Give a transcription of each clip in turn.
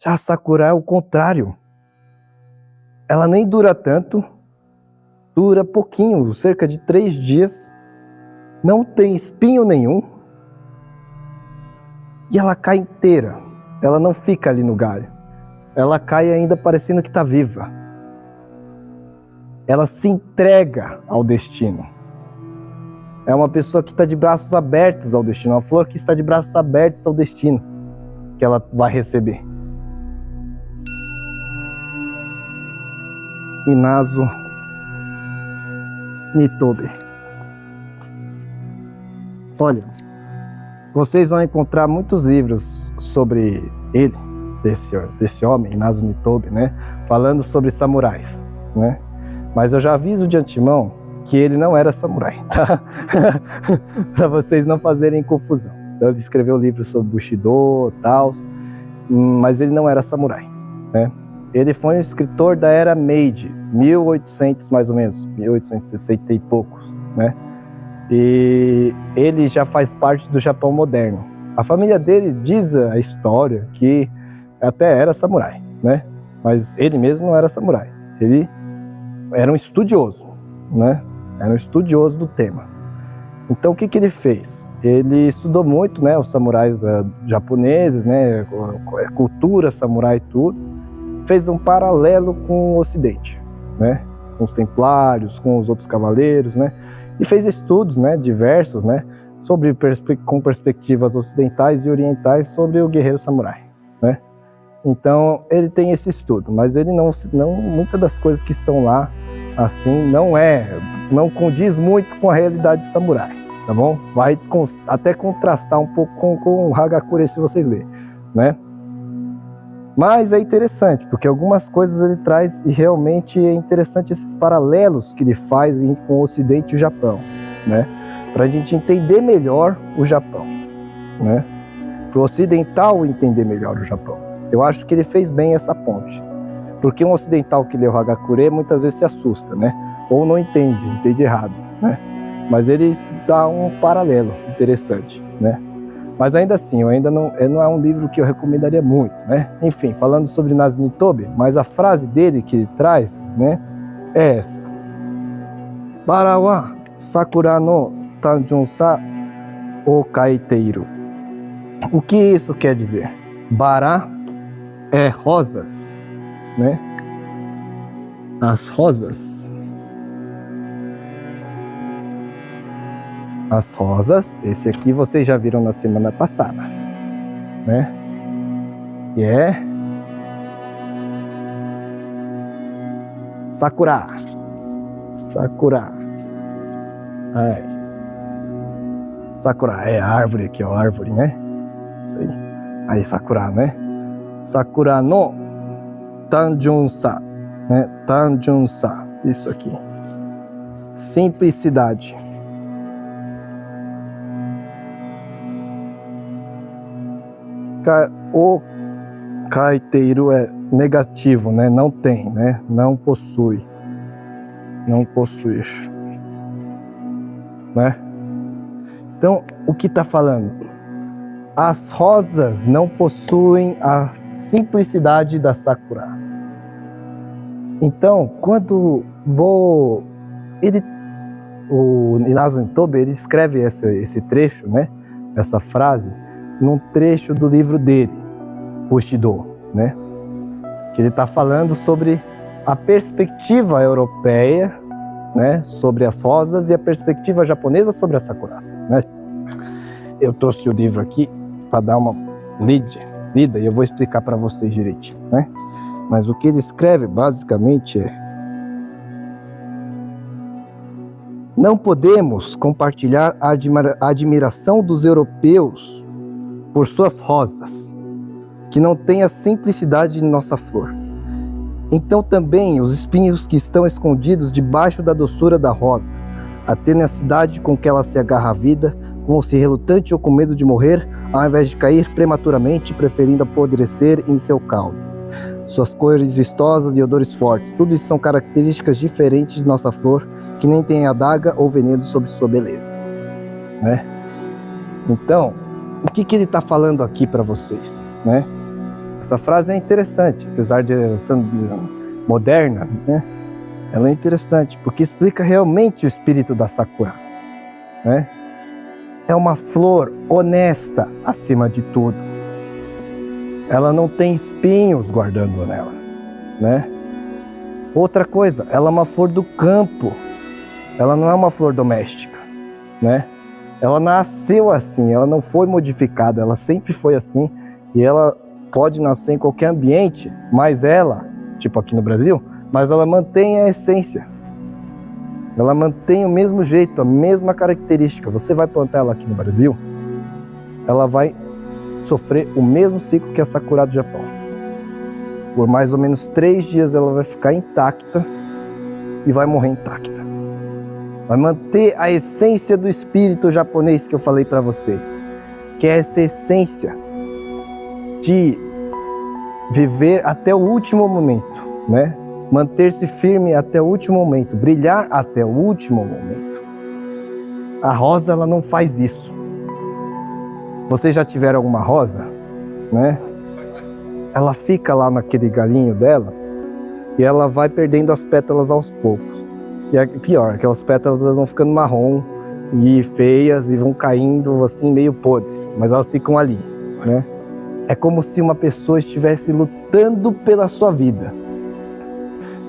Já a sakura é o contrário. Ela nem dura tanto, dura pouquinho, cerca de 3 dias, não tem espinho nenhum, e ela cai inteira. Ela não fica ali no galho. Ela cai ainda parecendo que está viva. Ela se entrega ao destino. É uma pessoa que está de braços abertos ao destino, uma flor que está de braços abertos ao destino que ela vai receber. Inazo Nitobe. Olha, vocês vão encontrar muitos livros sobre ele, desse homem, Inazo Nitobe, né? Falando sobre samurais, né? Mas eu já aviso de antemão que ele não era samurai, tá? Para vocês não fazerem confusão. Então, ele escreveu livros sobre Bushido e tal, mas ele não era samurai, né? Ele foi um escritor da era Meiji, 1800 mais ou menos, 1860 e poucos, né? E ele já faz parte do Japão moderno. A família dele diz a história que até era samurai, né? Mas ele mesmo não era samurai. Ele era um estudioso, né? Era um estudioso do tema. Então o que ele fez? Ele estudou muito, né, os samurais japoneses, né, cultura samurai e tudo. Fez um paralelo com o Ocidente, né, com os templários, com os outros cavaleiros, né, e fez estudos, né, diversos, né, com perspectivas ocidentais e orientais sobre o guerreiro samurai, né. Então ele tem esse estudo, mas ele não muitas das coisas que estão lá assim não condiz muito com a realidade samurai, tá bom? Vai até contrastar um pouco com o Hagakure se vocês lerem, né? Mas é interessante, porque algumas coisas ele traz e realmente é interessante esses paralelos que ele faz com o Ocidente e o Japão, né? Para a gente entender melhor o Japão, né? Para o ocidental entender melhor o Japão. Eu acho que ele fez bem essa ponte. Porque um ocidental que lê o Hagakure muitas vezes se assusta, né? Ou não entende errado, né? Mas ele dá um paralelo interessante, né? Mas ainda assim, não é um livro que eu recomendaria muito, né? Enfim, falando sobre Inazo Nitobe, mas a frase dele que ele traz, né? É essa. Bara wa sakura no tanjunsa o kaiteiru. O que isso quer dizer? Bara é rosas, né? As rosas. As rosas, esse aqui vocês já viram na semana passada, né? E é Sakura. Sakura. Ai. Sakura é a árvore aqui, ó, árvore, né? Isso aí. Aí, Sakura, né? Sakura no Tanjunsa, né? Tanjunsa, isso aqui. Simplicidade. O kaiteiro é negativo, né? Não tem, né? Não possui. Não possuir, né? Então, o que está falando? As rosas não possuem a simplicidade da Sakura. Então, quando o Inazo Nitobe, ele escreve esse trecho, né? Essa frase, num trecho do livro dele, Bushido, né? Que ele está falando sobre a perspectiva europeia, né? Sobre as rosas e a perspectiva japonesa sobre as sakuras, né? Eu trouxe o livro aqui para dar uma lida e eu vou explicar para vocês direitinho, né? Mas o que ele escreve basicamente é: não podemos compartilhar a admiração dos europeus por suas rosas, que não têm a simplicidade de nossa flor. Então também os espinhos que estão escondidos debaixo da doçura da rosa, a tenacidade com que ela se agarra à vida, como se relutante ou com medo de morrer, ao invés de cair prematuramente, preferindo apodrecer em seu caule. Suas cores vistosas e odores fortes, tudo isso são características diferentes de nossa flor, que nem tem adaga ou veneno sobre sua beleza, né? Então, o que ele está falando aqui para vocês, né? Essa frase é interessante, apesar de ser moderna, né? Ela é interessante, porque explica realmente o espírito da Sakura, né? É uma flor honesta acima de tudo. Ela não tem espinhos guardando nela, né? Outra coisa, ela é uma flor do campo. Ela não é uma flor doméstica, né? Ela nasceu assim, ela não foi modificada, ela sempre foi assim. E ela pode nascer em qualquer ambiente, mas ela, tipo aqui no Brasil, mas ela mantém a essência. Ela mantém o mesmo jeito, a mesma característica. Você vai plantar ela aqui no Brasil, ela vai sofrer o mesmo ciclo que a Sakura do Japão. Por mais ou menos 3 dias ela vai ficar intacta e vai morrer intacta. Vai manter a essência do espírito japonês que eu falei para vocês, que é essa essência de viver até o último momento, né? Manter-se firme até o último momento, brilhar até o último momento. A rosa, ela não faz isso. Vocês já tiveram alguma rosa, né? Ela fica lá naquele galinho dela e ela vai perdendo as pétalas aos poucos. E é pior, aquelas pétalas elas vão ficando marrom e feias e vão caindo assim meio podres, mas elas ficam ali, né? É como se uma pessoa estivesse lutando pela sua vida,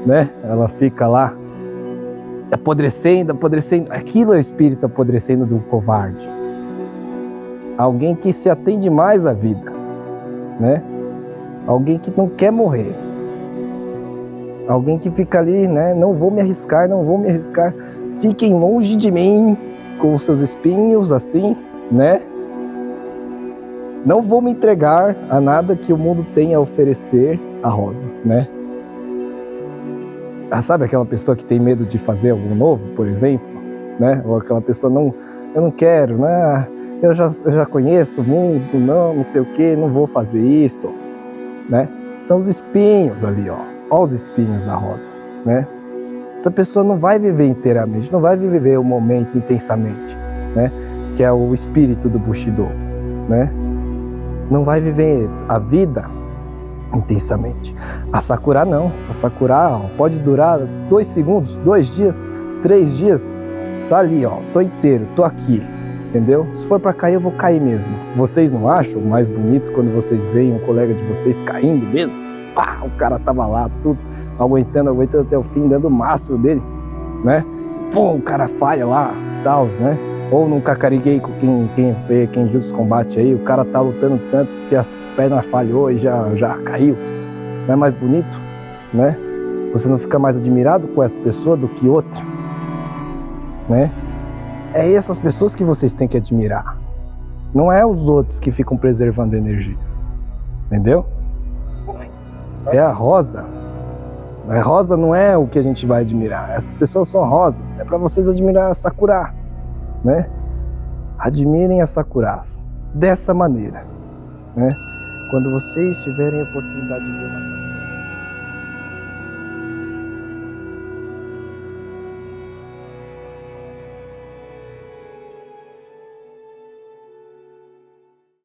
né? Ela fica lá apodrecendo, apodrecendo. Aquilo é o espírito apodrecendo do covarde. Alguém que se atende mais à vida, né? Alguém que não quer morrer. Alguém que fica ali, né? Não vou me arriscar, não vou me arriscar. Fiquem longe de mim com os seus espinhos assim, né? Não vou me entregar a nada que o mundo tenha a oferecer a rosa, né? Sabe aquela pessoa que tem medo de fazer algo novo, por exemplo, né? Ou aquela pessoa eu não quero, né? Eu já conheço o mundo, não sei o que, não vou fazer isso, né? São os espinhos ali, ó. Olha os espinhos da rosa, né? Essa pessoa não vai viver inteiramente, não vai viver o momento intensamente, né? Que é o espírito do Bushido, né? Não vai viver a vida intensamente. A Sakura não. A Sakura ó, pode durar 2 segundos, 2 dias, 3 dias. Tá ali, ó. Tô inteiro, tô aqui. Entendeu? Se for pra cair, eu vou cair mesmo. Vocês não acham mais bonito quando vocês veem um colega de vocês caindo mesmo? Pá, o cara tava lá, tudo, aguentando até o fim, dando o máximo dele, né? Pô, o cara falha lá, tal, né? Ou num Kakarigei, quem juntos combate aí, o cara tá lutando tanto que as pernas falhou e já caiu. Não é mais bonito, né? Você não fica mais admirado com essa pessoa do que outra, né? É essas pessoas que vocês têm que admirar. Não é os outros que ficam preservando energia. Entendeu? É a rosa. A rosa não é o que a gente vai admirar. Essas pessoas são rosa. É para vocês admirar a Sakura, né? Admirem a Sakura dessa maneira, né? Quando vocês tiverem a oportunidade de ver uma Sakura.